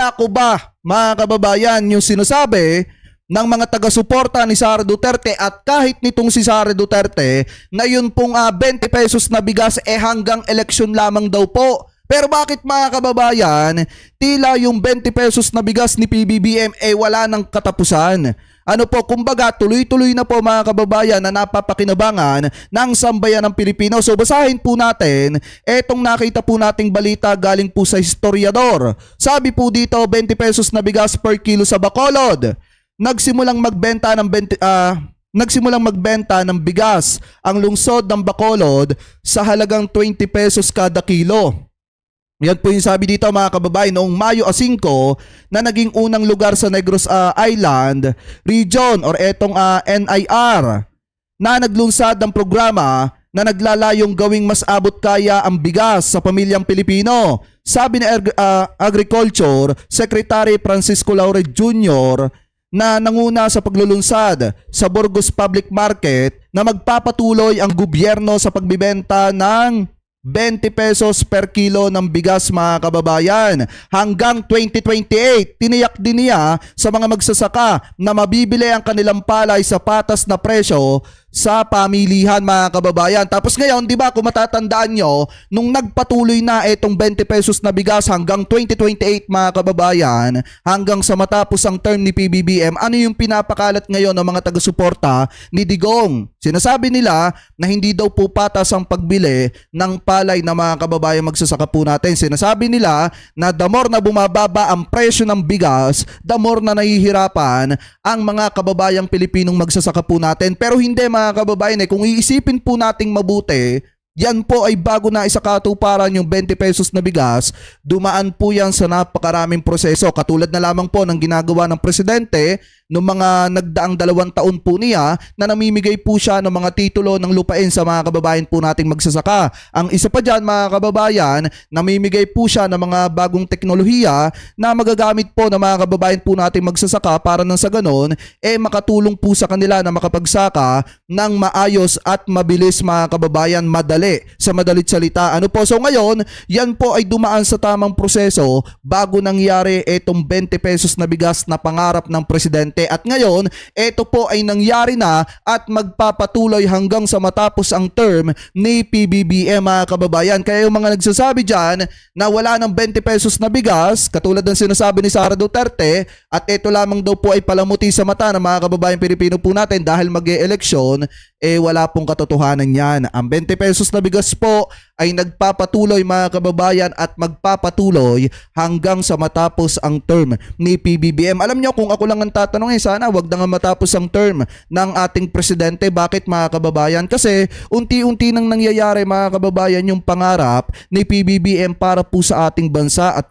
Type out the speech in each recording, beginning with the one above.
Pangako ba, mga kababayan, yung sinasabi ng mga taga-suporta ni Sara Duterte at kahit nitong si Sara Duterte na yun pong 20 pesos na bigas hanggang eleksyon lamang daw po. Pero bakit, mga kababayan, tila yung 20 pesos na bigas ni PBBM wala ng katapusan? Ano po, kumbaga tuloy-tuloy na po, mga kababayan, na napapakinabangan ng sambayan ng Pilipino. So basahin po natin etong nakita po nating balita galing po sa historiador. Sabi po dito, 20 pesos na bigas per kilo sa Bacolod. Nagsimulang magbenta ng bigas ang lungsod ng Bacolod sa halagang 20 pesos kada kilo. Yan po yung sabi dito, mga kababayan, noong Mayo 5 na naging unang lugar sa Negros Island region or etong NIR na naglunsad ng programa na naglalayong gawing mas abot kaya ang bigas sa pamilyang Pilipino. Sabi ni Agriculture Secretary Francisco Laurel Jr. na nanguna sa paglulunsad sa Burgos Public Market na magpapatuloy ang gobyerno sa pagbibenta ng 20 pesos per kilo ng bigas, mga kababayan. Hanggang 2028, tiniyak din niya sa mga magsasaka na mabibili ang kanilang palay sa patas na presyo sa pamilihan, mga kababayan. Tapos ngayon, di ba, kung matatandaan nyo, nung nagpatuloy na itong 20 pesos na bigas hanggang 2028, mga kababayan, hanggang sa matapos ang term ni PBBM, ano yung pinapakalat ngayon ng mga taga-suporta ni Digong? Sinasabi nila na hindi daw po patas ang pagbili ng palay na, mga kababayan, magsasaka po natin. Sinasabi nila na the more na bumababa ang presyo ng bigas, the more na nahihirapan ang mga kababayang Pilipinong magsasaka po natin. Pero hindi, mga kababayan, kung iisipin po nating mabuti, yan po ay bago na isakatuparan yung 20 pesos na bigas, dumaan po yan sa napakaraming proseso. Katulad na lamang po ng ginagawa ng presidente noong mga nagdaang 2 taon po niya na namimigay po siya ng mga titulo ng lupain sa mga kababayan po nating magsasaka. Ang isa pa dyan, mga kababayan, namimigay po siya ng mga bagong teknolohiya na magagamit po ng mga kababayan po nating magsasaka para nang sa ganon, makatulong po sa kanila na makapagsaka ng maayos at mabilis, mga kababayan, madali. Sa madalit salita, ano po? So ngayon, yan po ay dumaan sa tamang proseso bago nangyari itong 20 pesos na bigas na pangarap ng presidente. At ngayon, ito po ay nangyari na at magpapatuloy hanggang sa matapos ang term ni PBBM, mga kababayan. Kaya yung mga nagsasabi dyan na wala ng 20 pesos na bigas, katulad ng sinasabi ni Sara Duterte, at ito lamang daw po ay palamuti sa mata ng mga kababayan Pilipino po natin dahil mag-e-eleksyon, wala pong katotohanan yan. Ang 20 pesos na bigas po ay nagpapatuloy, mga kababayan, at magpapatuloy hanggang sa matapos ang term ni PBBM. Alam nyo, kung ako lang ang tatanungin, sana wag na nga matapos ang term ng ating presidente. Bakit, mga kababayan? Kasi unti-unti nang nangyayari, mga kababayan, yung pangarap ni PBBM para po sa ating bansa, at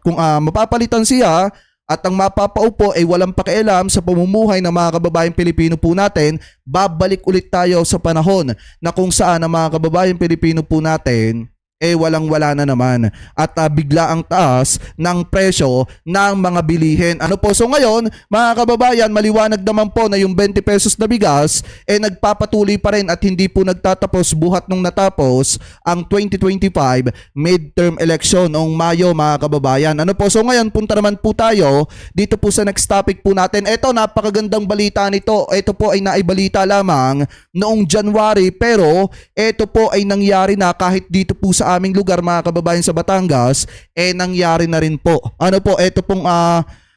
kung mapapalitan siya at ang mapapaupo ay walang pakialam sa pamumuhay ng mga kababayang Pilipino po natin, babalik ulit tayo sa panahon na kung saan ang mga kababayang Pilipino po natin walang-wala na naman at bigla ang taas ng presyo ng mga bilihin. Ano po? So ngayon, mga kababayan, maliwanag naman po na yung 20 pesos na bigas nagpapatuloy pa rin at hindi po nagtatapos buhat nung natapos ang 2025 midterm election noong Mayo, mga kababayan. Ano po? So ngayon, punta naman po tayo dito po sa next topic po natin. Ito, napakagandang balita nito. Ito po ay naibalita lamang noong January, pero ito po ay nangyari na kahit dito po sa aming lugar, mga kababayan, sa Batangas, nangyari na rin po. Ano po, ito pong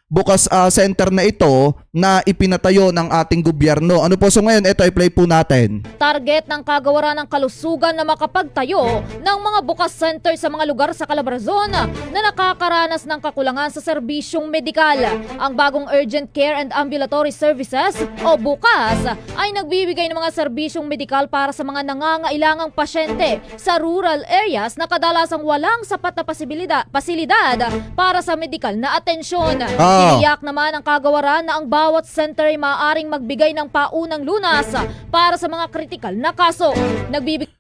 bukas center na ito na ipinatayo ng ating gobyerno. Ano po? So ngayon, ito ay play po natin. Target ng kagawaran ng kalusugan na makapagtayo ng mga bukas center sa mga lugar sa Calabarzon na nakakaranas ng kakulangan sa serbisyong medikal. Ang bagong Urgent Care and Ambulatory Services o bukas ay nagbibigay ng mga serbisyong medikal para sa mga nangangailangang pasyente sa rural areas na kadalasang walang sapat na pasilidad para sa medikal na atensyon. Tiniyak naman ang kagawaran na ang bawat center ay maaaring magbigay ng paunang lunas para sa mga kritikal na kaso.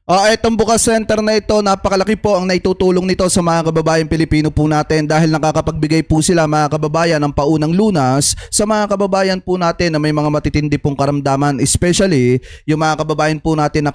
Itong bukas center na ito, napakalaki po ang naitutulong nito sa mga kababayan Pilipino po natin dahil nakakapagbigay po sila, mga kababayan, ng paunang lunas sa mga kababayan po natin na may mga matitindi pong karamdaman, especially yung mga kababayan po natin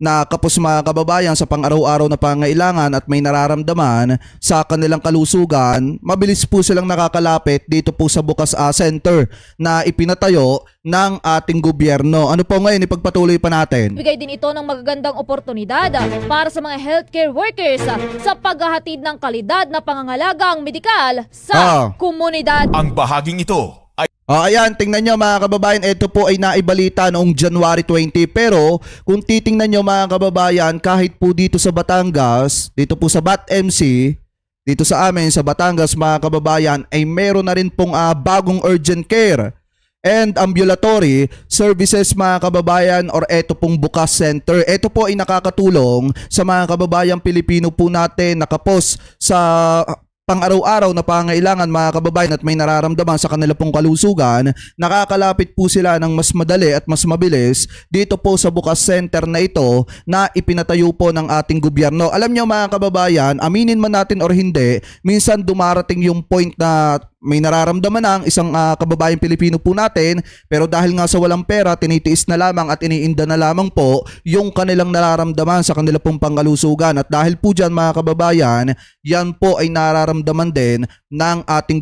na kapos mga kababayan sa pang-araw-araw na pangailangan at may nararamdaman sa kanilang kalusugan, mabilis po silang nakakalapit dito po sa Bukas Center na ipinatayo ng ating gobyerno. Ano po ngayon, ipagpatuloy pa natin. Bigay din ito ng magagandang oportunidad para sa mga healthcare workers sa paghahatid ng kalidad na pangangalagang medikal sa komunidad. Ang bahaging ito ay Ayan, tingnan nyo mga kababayan, ito po ay naibalita noong January 20. Pero kung titingnan nyo mga kababayan, kahit po dito sa Batangas, dito po sa BAT-MC, dito sa amin sa Batangas mga kababayan, ay meron na rin pong bagong urgent care and ambulatory services mga kababayan, or eto pong Bukas Center. Ito po ay nakakatulong sa mga kababayang Pilipino po natin nakapos sa pang-araw-araw na pangailangan mga kababayan at may nararamdaman sa kanila pong kalusugan. Nakakalapit po sila ng mas madali at mas mabilis dito po sa Bukas Center na ito na ipinatayo po ng ating gobyerno. Alam nyo mga kababayan, aminin man natin or hindi, minsan dumarating yung point na may nararamdaman ang isang kababayang Pilipino po natin, pero dahil nga sa walang pera, tinitiis na lamang at iniinda na lamang po yung kanilang nararamdaman sa kanila pong pangkalusugan. At dahil po dyan mga kababayan, yan po ay nararamdaman din ng ating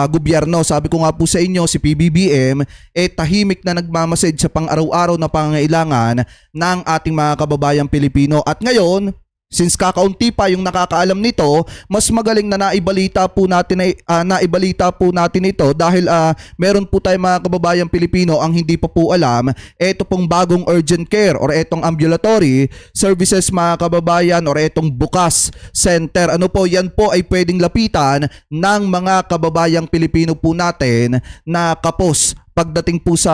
gobyerno. Sabi ko nga po sa inyo, si PBBM tahimik na nagmamasid sa pang-araw-araw na pangangailangan ng ating mga kababayang Pilipino. At ngayon, since kakaunti pa yung nakakaalam nito, mas magaling na naibalita po natin ito dahil meron po tayong mga kababayang Pilipino ang hindi pa po alam. Ito pong bagong urgent care or etong ambulatory services mga kababayan, or etong Bukas Center. Ano po, yan po ay pwedeng lapitan ng mga kababayang Pilipino po natin na kapos pagdating po sa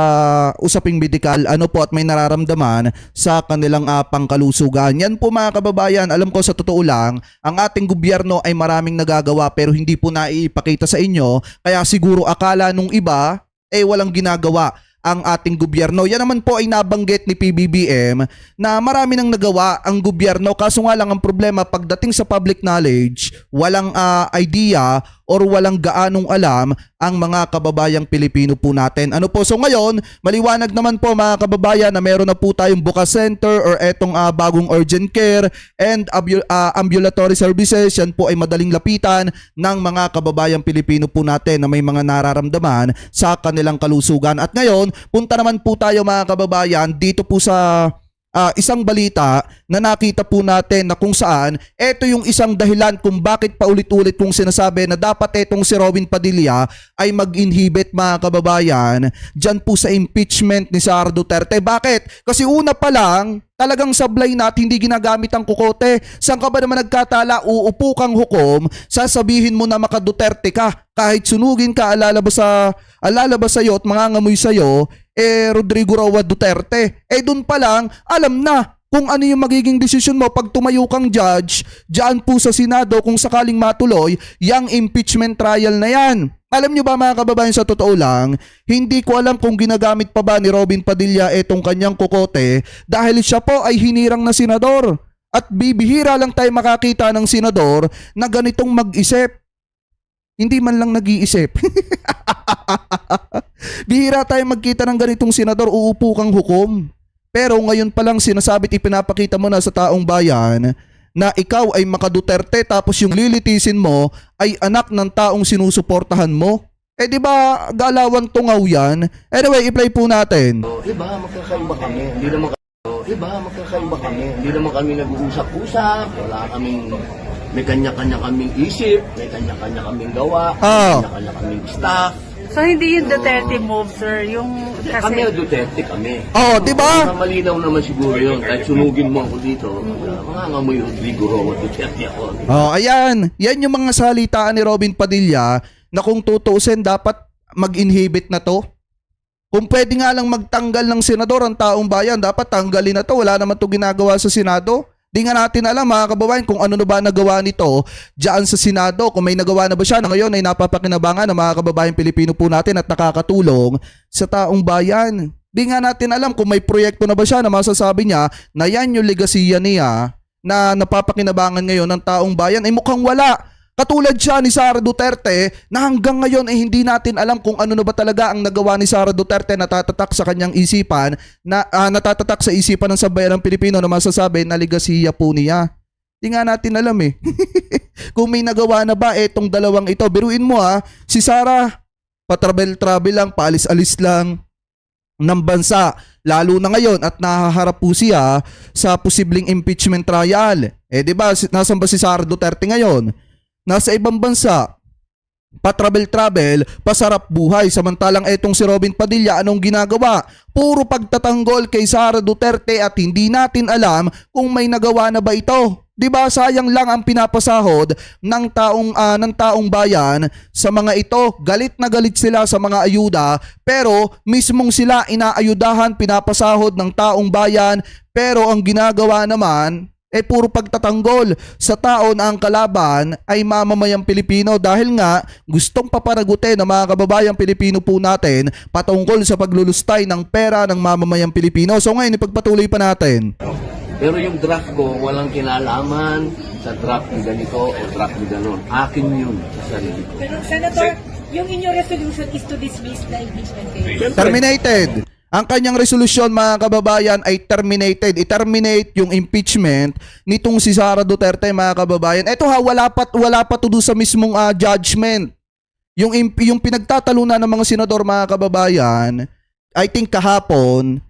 usaping medikal, ano po, at may nararamdaman sa kanilang pangkalusugan. Yan po mga kababayan, alam ko sa totoo lang, ang ating gobyerno ay maraming nagagawa pero hindi po naipakita sa inyo, kaya siguro akala nung iba walang ginagawa ang ating gobyerno. Yan naman po ay nabanggit ni PBBM na marami nang nagawa ang gobyerno, kaso nga lang ang problema pagdating sa public knowledge, walang idea or walang gaanong alam ang mga kababayang Pilipino po natin. Ano po, so ngayon, maliwanag naman po mga kababayan na meron na po tayong Bukas Center or etong bagong urgent care and ambulatory services. Yan po ay madaling lapitan ng mga kababayang Pilipino po natin na may mga nararamdaman sa kanilang kalusugan. At ngayon, punta naman po tayo mga kababayan dito po sa isang balita na nakita po natin na kung saan ito yung isang dahilan kung bakit paulit-ulit kong sinasabi na dapat etong si Robin Padilla ay mag-inhibit mga kababayan dyan po sa impeachment ni Sara Duterte. Bakit? Kasi una pa lang, talagang sablay na at hindi ginagamit ang kukote. Saan ka ba naman nagkatala? Uupo kang hukom, sasabihin mo na maka-Duterte ka. Kahit sunugin ka, alalabas sa'yo at mangangamoy sa'yo, Rodrigo Roa Duterte. Dun pa lang, alam na kung ano yung magiging desisyon mo pag tumayo kang judge dyan po sa Senado kung sakaling matuloy yung impeachment trial na yan. Alam nyo ba mga kababayan, sa totoo lang, hindi ko alam kung ginagamit pa ba ni Robin Padilla itong kanyang kukote dahil siya po ay hinirang na senador. At bibihira lang tayo makakita ng senador na ganitong mag-isip. Hindi man lang nag-iisip. Bihira tayo magkita ng ganitong senador, uupo kang hukom. Pero ngayon pa lang sinasabi't ipinapakita mo na sa taong bayan na ikaw ay maka-Duterte tapos yung lilitisin mo ay anak ng taong sinusuportahan mo. Di ba galawang tungaw yan? Anyway, i-play po natin. Iba, magkakaiba kami. Hindi naman kami nag-uusap-usap. Wala kaming, may kanya-kanya kaming isip, may kanya-kanya kaming gawa, may kanya-kanya kaming staff. So hindi yung Duterte move, sir, yung Kami kasi ang Duterte kami. Di ba? Malinaw naman siguro yun. Kahit sunugin mo ako dito, mga ngamoy Rodrigo Roa Duterte ako. Ayan. Yan yung mga salitaan ni Robin Padilla na kung tutuusin dapat mag-inhibit na to. Kung pwede nga lang magtanggal ng senador ang taong bayan, dapat tanggalin na to. Wala naman to ginagawa sa Senado. Di nga natin alam mga kababayan kung ano na ba nagawa nito dyan sa Senado. Kung may nagawa na ba siya na ngayon ay napapakinabangan ng mga kababayan Pilipino po natin at nakakatulong sa taong bayan. Di nga natin alam kung may proyekto na ba siya na masasabi niya na yan yung legasiya niya na napapakinabangan ngayon ng taong bayan. Ay mukhang wala. Katulad siya ni Sara Duterte na hanggang ngayon ay hindi natin alam kung ano na ba talaga ang nagawa ni Sara Duterte na natatatak sa kanyang isipan, na natatatak sa isipan ng sambayan ng Pilipino na masasabi na ligasiya po niya. Hindi nga natin alam eh. Kung may nagawa na ba etong dalawang ito. Biruin mo si Sara, patravel-travel lang, paalis-alis lang ng bansa. Lalo na ngayon at nahaharap po siya sa posibleng impeachment trial. Di ba, nasan ba si Sara Duterte ngayon? Nasa ibang bansa, pa-travel-travel, pasarap buhay. Samantalang etong si Robin Padilla, anong ginagawa? Puro pagtatanggol kay Sara Duterte at hindi natin alam kung may nagawa na ba ito. 'Di ba, sayang lang ang pinapasahod ng taong bayan sa mga ito. Galit na galit sila sa mga ayuda, pero mismong sila inaayudahan, pinapasahod ng taong bayan, pero ang ginagawa naman puro pagtatanggol sa tao na ang kalaban ay mamamayang Pilipino dahil nga gustong paparagutin ng mga kababayang Pilipino po natin patungkol sa paglulustay ng pera ng mamamayang Pilipino. So ngayon, ipagpatuloy pa natin. Pero yung draft ko, walang kinalaman sa draft ni ganito o draft ni ganon. Akin yun sa sarili ko. Pero Senator, yung inyong resolution is to dismiss the impeachment case. Terminated. Ang kanyang resolusyon, mga kababayan, ay terminated. I-terminate yung impeachment nitong si Sara Duterte, mga kababayan. Ito wala pa to do sa mismong judgment. Yung pinagtatalunan ng mga senador, mga kababayan, I think kahapon,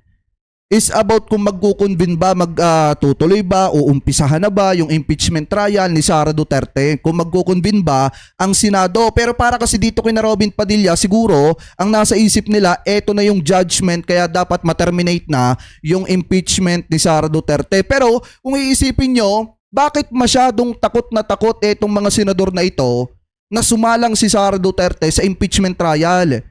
is about kung magkukonvene ba, magtutuloy ba o umpisahan na ba yung impeachment trial ni Sara Duterte, kung magkukonvene ba ang Senado. Pero para kasi dito kina Robin Padilla, siguro ang nasa isip nila, eto na yung judgment, kaya dapat ma-terminate na yung impeachment ni Sara Duterte. Pero kung iisipin nyo, bakit masyadong takot na takot etong mga senador na ito na sumalang si Sara Duterte sa impeachment trial?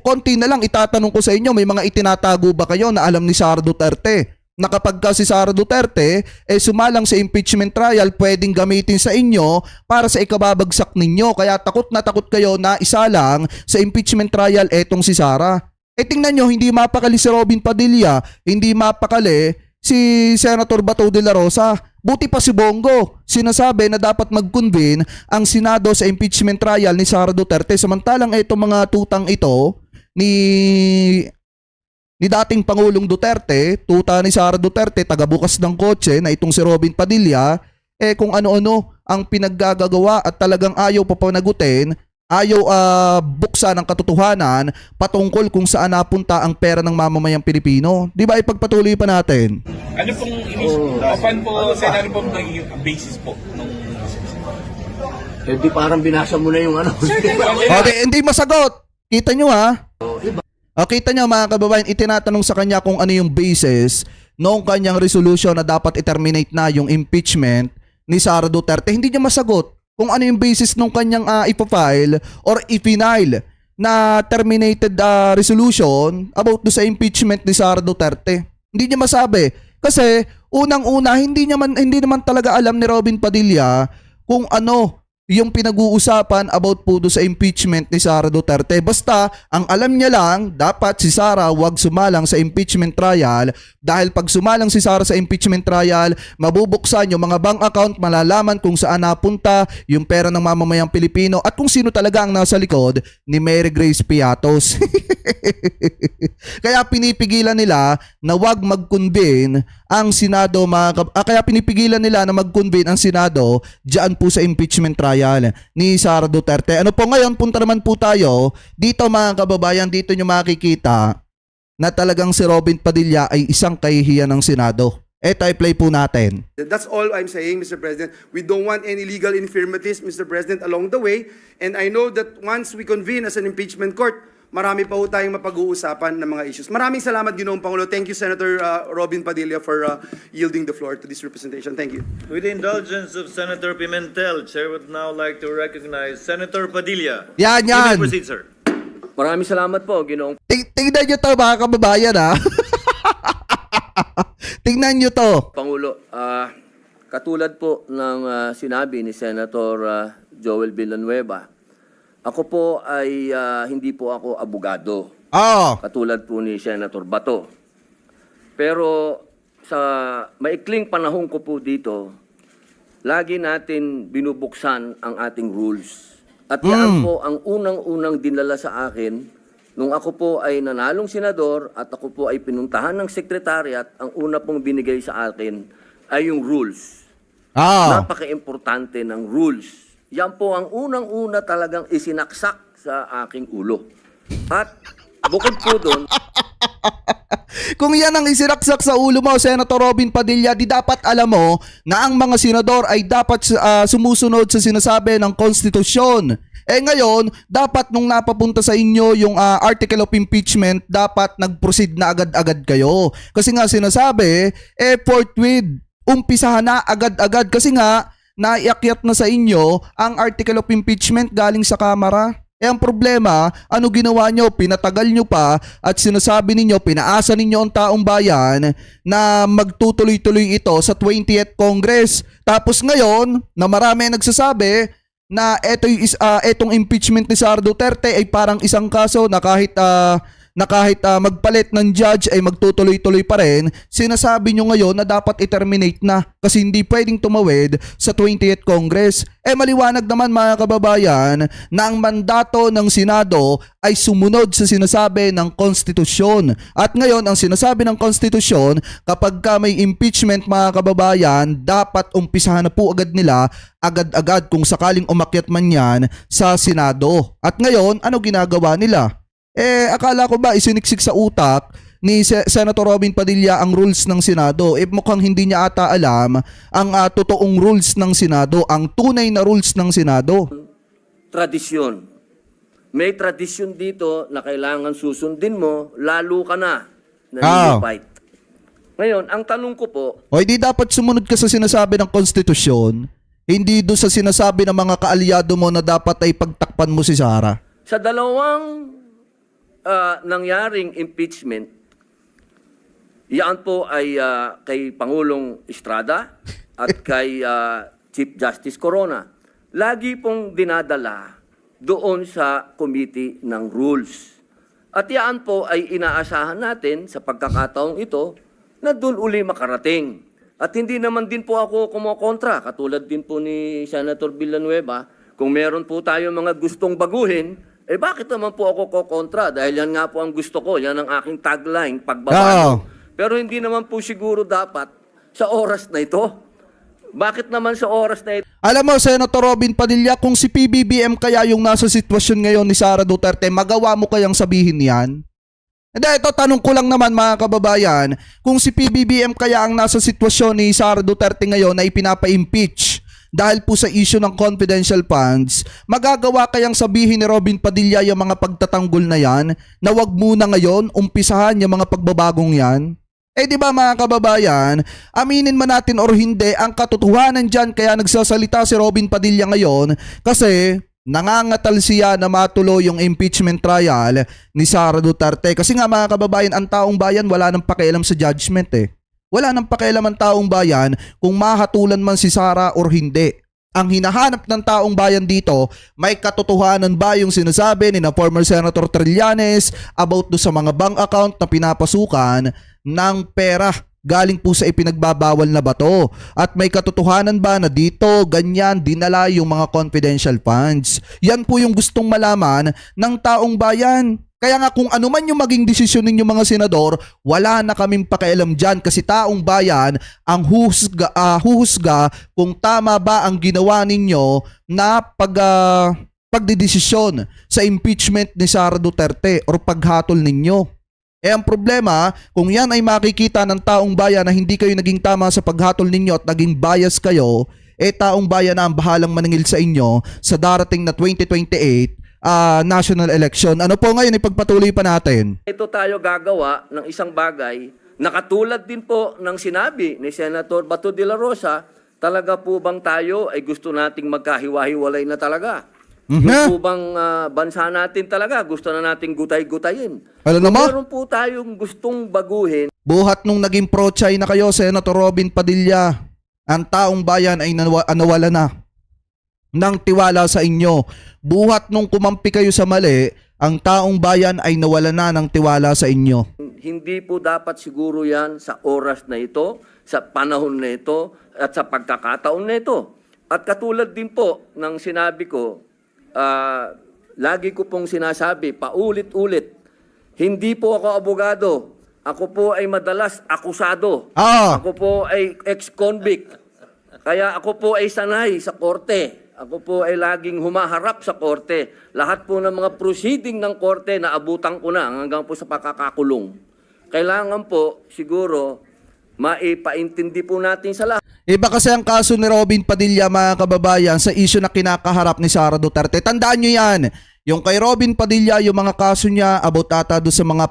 Konti na lang itatanong ko sa inyo, may mga itinatago ba kayo na alam ni Sara Duterte? Na kapag ka si Sara Duterte sumalang sa impeachment trial, pwedeng gamitin sa inyo para sa ikababagsak ninyo. Kaya takot na takot kayo na isalang sa impeachment trial etong si Sara. Tingnan nyo, hindi mapakali si Robin Padilla, hindi mapakali si Senator Bato de la Rosa. Buti pa si Bongo, sinasabi na dapat mag-convene ang Senado sa impeachment trial ni Sara Duterte. Samantalang itong mga tutang ito ni dating Pangulong Duterte, tuta ni Sara Duterte, tagabukas ng kotse na itong si Robin Padilla, kung ano-ano ang pinaggagawa at talagang ayaw papanagutin, ayaw buksan ng katotohanan patungkol kung saan napunta ang pera ng mamamayang Pilipino. Di ba, ipagpatuloy pa natin? Ano pong open po, Sen, ano pong naging basis po nung Di parang binasa mo na yung ano. Okay, hindi masagot. Kita nyo kita nyo, mga kababayan, itinatanong sa kanya kung ano yung basis noong kanyang resolution na dapat i-terminate na yung impeachment ni Sara Duterte. Hindi niya masagot kung ano yung basis nung kanyang ipafile or ipinail na terminated resolution about do sa impeachment ni Sara Duterte. Hindi niya masabi. Kasi unang-una, hindi naman talaga alam ni Robin Padilla kung ano yung pinag-uusapan about po do sa impeachment ni Sara Duterte. Basta, ang alam niya lang, dapat si Sara wag sumalang sa impeachment trial dahil pag sumalang si Sara sa impeachment trial, mabubuksan yung mga bank account, malalaman kung saan napunta yung pera ng mamamayang Pilipino at kung sino talaga ang nasa likod ni Mary Grace Piatos. Kaya pinipigilan nila na wag mag-convene ang Senado, kaya pinipigilan nila na mag-convene ang Senado diyan po sa impeachment trial ni Sara Duterte. Ano po ngayon, punta naman po tayo dito, mga kababayan. Dito nyo makikita na talagang si Robin Padilla ay isang kahihiyan ng Senado. Eto, i-play po natin. That's all I'm saying, Mr. President. We don't want any legal infirmities, Mr. President, along the way. And I know that once we convene as an impeachment court, marami pa po tayong mapag-uusapan ng mga issues. Maraming salamat, Ginoong Pangulo. Thank you, Senator Robin Padilla, for yielding the floor to this representation. Thank you. With the indulgence of Senator Pimentel, Chair would now like to recognize Senator Padilla. Yan. You may proceed, sir. Maraming salamat po, Ginoong. Tingnan nyo to, mga kababayan, Tingnan nyo to. Pangulo, katulad po ng sinabi ni Senator Joel Villanueva, ako po ay hindi po ako abogado. Katulad po ni Senator Bato. Pero sa maikling panahon ko po dito, lagi natin binubuksan ang ating rules. At yan po ang unang-unang dinala sa akin nung ako po ay nanalong senador at ako po ay pinuntahan ng sekretariat. Ang una pong binigay sa akin ay yung rules. Napaka-importante ng rules. Yan po ang unang-una talagang isinaksak sa aking ulo. At bukod po doon, Kung yan ang isiraksak sa ulo mo, Senator Robin Padilla, di dapat alam mo na ang mga senador ay dapat sumusunod sa sinasabi ng konstitusyon. Eh ngayon, dapat nung napapunta sa inyo yung article of impeachment, dapat nag-proceed na agad-agad kayo. Kasi nga sinasabi, forthwith, umpisahan na agad-agad. Kasi nga, naiakyat na sa inyo ang article of impeachment galing sa Kamara. Ang problema, ano ginawa nyo? Pinatagal nyo pa at sinasabi ninyo, pinaasa ninyo ang taong bayan na magtutuloy-tuloy ito sa 20th Congress. Tapos ngayon, na marami nagsasabi na etong impeachment ni Sara Duterte ay parang isang kaso na kahit magpalit ng judge ay magtutuloy-tuloy pa rin, sinasabi nyo ngayon na dapat i-terminate na kasi hindi pwedeng tumawid sa 20th Congress. Maliwanag naman mga kababayan na ang mandato ng Senado ay sumunod sa sinasabi ng konstitusyon. At ngayon, ang sinasabi ng konstitusyon, kapag ka may impeachment mga kababayan, dapat umpisahan na po agad nila agad-agad kung sakaling umakyat man yan sa Senado. At ngayon, ano ginagawa nila? Akala ko ba isiniksik sa utak ni Senator Robin Padilla ang rules ng Senado? Mukhang hindi niya ata alam ang totoong rules ng Senado, ang tunay na rules ng Senado. tradisyon. May tradisyon dito na kailangan susundin mo, lalo ka na nanilifight. Ngayon, ang tanong ko po, O hindi dapat sumunod ka sa sinasabi ng konstitusyon, hindi doon sa sinasabi ng mga kaalyado mo na dapat ay pagtakpan mo si Sara. sa dalawang nangyaring impeachment, yan po ay kay Pangulong Estrada at kay Chief Justice Corona. Lagi pong dinadala doon sa Committee ng Rules. At yan po ay inaasahan natin sa pagkakataong ito na doon uli makarating. At hindi naman din po ako kumokontra, katulad din po ni Senator Villanueva, kung meron po tayo mga gustong baguhin, bakit naman po ako kokontra? Dahil yan nga po ang gusto ko, yan ang aking tagline, pagbabago. Pero hindi naman po siguro dapat sa oras na ito. Bakit naman sa oras na ito? Alam mo, Senator Robin Padilla, kung si PBBM kaya yung nasa sitwasyon ngayon ni Sara Duterte, magawa mo kayang sabihin yan? Hindi, ito tanong ko lang naman mga kababayan, kung si PBBM kaya ang nasa sitwasyon ni Sara Duterte ngayon na ipinapa-impeach dahil po sa issue ng confidential funds, magagawa kayang sabihin ni Robin Padilla yung mga pagtatanggol na yan na wag muna ngayon umpisahan yung mga pagbabagong yan? Di ba mga kababayan, aminin man natin or hindi, ang katotohanan dyan kaya nagsasalita si Robin Padilla ngayon kasi nangangatal siya na matuloy yung impeachment trial ni Sara Duterte. Kasi nga mga kababayan, ang taong bayan wala nang pakialam sa judgment Wala nang pakialam ang taong bayan kung mahatulan man si Sara or hindi. Ang hinahanap ng taong bayan dito, may katotohanan ba yung sinasabi ni na former Senator Trillanes about do sa mga bank account na pinapasukan ng pera galing po sa ipinagbabawal na bato? At may katotohanan ba na dito ganyan dinala yung mga confidential funds? Yan po yung gustong malaman ng taong bayan. Kaya nga kung ano man yung maging desisyon ninyo mga senador, wala na kaming pakialam dyan kasi taong bayan ang huhusga kung tama ba ang ginawa ninyo na pagdidesisyon sa impeachment ni Sara Duterte or paghatol ninyo. Ang problema, kung yan ay makikita ng taong bayan na hindi kayo naging tama sa paghatol ninyo at naging bias kayo, taong bayan na ang bahalang maningil sa inyo sa darating na 2028 national election. Ano po ngayon, ipagpatuloy pa natin. Ito tayo gagawa ng isang bagay na katulad din po ng sinabi ni Senator Bato de la Rosa, talaga po bang tayo ay gusto nating magkahiwa-hiwalay na talaga? Yung po bang bansa natin talaga gusto na nating gutay-gutayin? Alam mo? Meron po tayong gustong baguhin. Buhat nung naging pro-China kayo, Senator Robin Padilla, ang taong bayan ay nawala na ng tiwala sa inyo. Buhat nung kumampi kayo sa mali, ang taong bayan ay nawala na ng tiwala sa inyo. Hindi po dapat siguro yan sa oras na ito, sa panahon na ito, at sa pagkakataon na ito. At katulad din po ng sinabi ko, lagi ko pong sinasabi, paulit-ulit, hindi po ako abogado. Ako po ay madalas akusado. Ako po ay ex-convict. Kaya ako po ay sanay sa korte. Ako po ay laging humaharap sa korte. Lahat po ng mga proceeding ng korte na abutan ko na hanggang po sa pakakakulong. Kailangan po siguro maipaintindi po natin sa lahat. Iba kasi ang kaso ni Robin Padilla, mga kababayan, sa issue na kinakaharap ni Sara Duterte. Tandaan nyo yan. Yung kay Robin Padilla, yung mga kaso niya about ata doon sa mga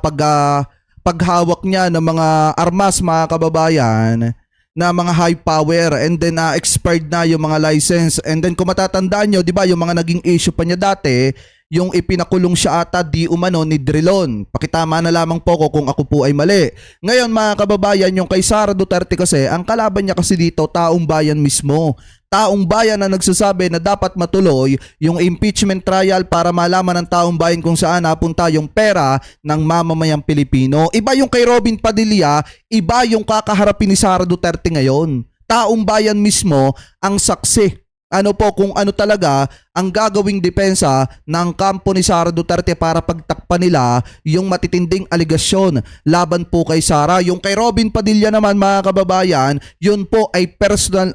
paghawak niya ng mga armas, mga kababayan, na mga high power, and then expired na yung mga license. And then kung matatandaan nyo, di ba, yung mga naging issue pa niya dati, yung ipinakulong siya ata di umano ni Drilon. Pakitama na lamang po ko kung ako po ay mali. Ngayon, mga kababayan, yung kay Sara Duterte kasi, ang kalaban niya kasi dito, taong bayan mismo. Taong bayan na nagsasabi na dapat matuloy yung impeachment trial para malaman ng taong bayan kung saan napunta yung pera ng mamamayang Pilipino. Iba yung kay Robin Padilla, iba yung kakaharapin ni Sara Duterte ngayon. Taong bayan mismo ang saksi. Ano po kung ano talaga ang gagawing depensa ng kampo ni Sara Duterte para pagtakpan nila yung matitinding aligasyon laban po kay Sara. Yung kay Robin Padilla naman, mga kababayan, yun po ay personal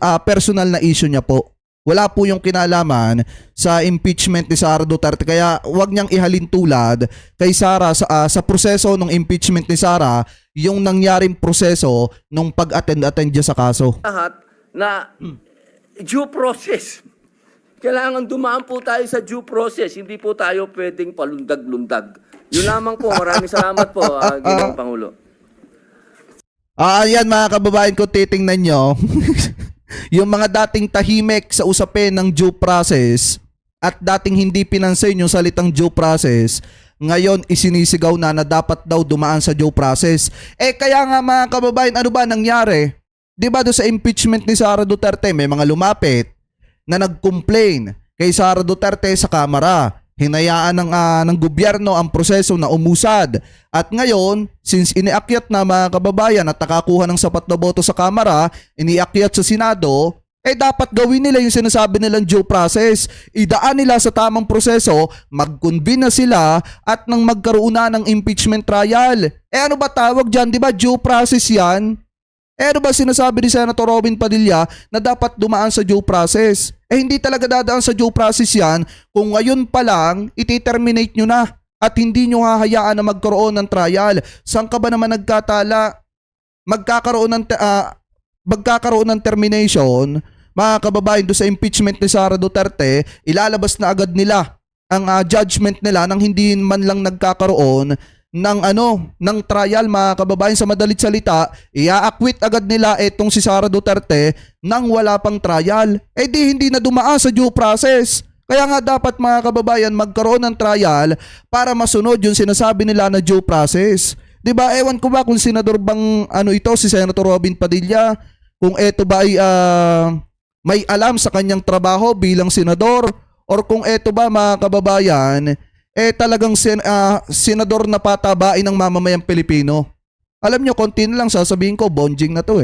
na issue niya po. Wala po yung kinalaman sa impeachment ni Sara Duterte, kaya wag niyang ihalin tulad kay Sara sa proseso ng impeachment ni Sara yung nangyaring proseso nung pag-attend niya sa kaso. Lahat na due process. Kailangan dumaan po tayo sa due process. Hindi po tayo pwedeng palundag-lundag. Yun lamang po. Maraming salamat po, Ginoong Pangulo. Ayan, mga kababayan ko, titingnan nyo. Yung mga dating tahimik sa usapin ng due process at dating hindi pinansin yung salitang due process, ngayon isinisigaw na dapat daw dumaan sa due process. Kaya nga, mga kababayan, ano ba nangyari? Di ba doon sa impeachment ni Sara Duterte, may mga lumapit na nag-complain kay Sara Duterte sa Kamara. Hinayaan ng gobyerno ang proseso na umusad. At ngayon, since iniakyat na, mga kababayan, at nakakuha ng sapat na boto sa Kamara, iniakyat sa Senado, dapat gawin nila yung sinasabi nilang due process. Idaan nila sa tamang proseso, mag-convene na sila at nang magkaroon na ng impeachment trial. Ano ba tawag dyan? Di ba due process yan? Ano ba sinasabi ni Senator Robin Padilla na dapat dumaan sa due process? Hindi talaga dadaan sa due process yan kung ngayon pa lang iti-terminate nyo na at hindi nyo hahayaan na magkaroon ng trial. Saan ka ba naman nagkatala? Magkakaroon ng termination, mga kababayan, doon sa impeachment ni Sara Duterte, ilalabas na agad nila ang judgment nila nang hindi man lang nagkakaroon ng trial, mga kababayan. Sa madalit salita, i-acquit agad nila itong si Sara Duterte nang wala pang trial. Hindi na dumaan sa due process. Kaya nga dapat, mga kababayan, magkaroon ng trial para masunod yung sinasabi nila na due process. Diba? Ewan ko ba kung senador bang ito, si Senator Robin Padilla, kung ito ba ay may alam sa kanyang trabaho bilang senador, or kung ito ba, mga kababayan, talagang senador na patabain ng mamamayang Pilipino. Alam nyo, konti na lang sasabihin ko, bonjing na to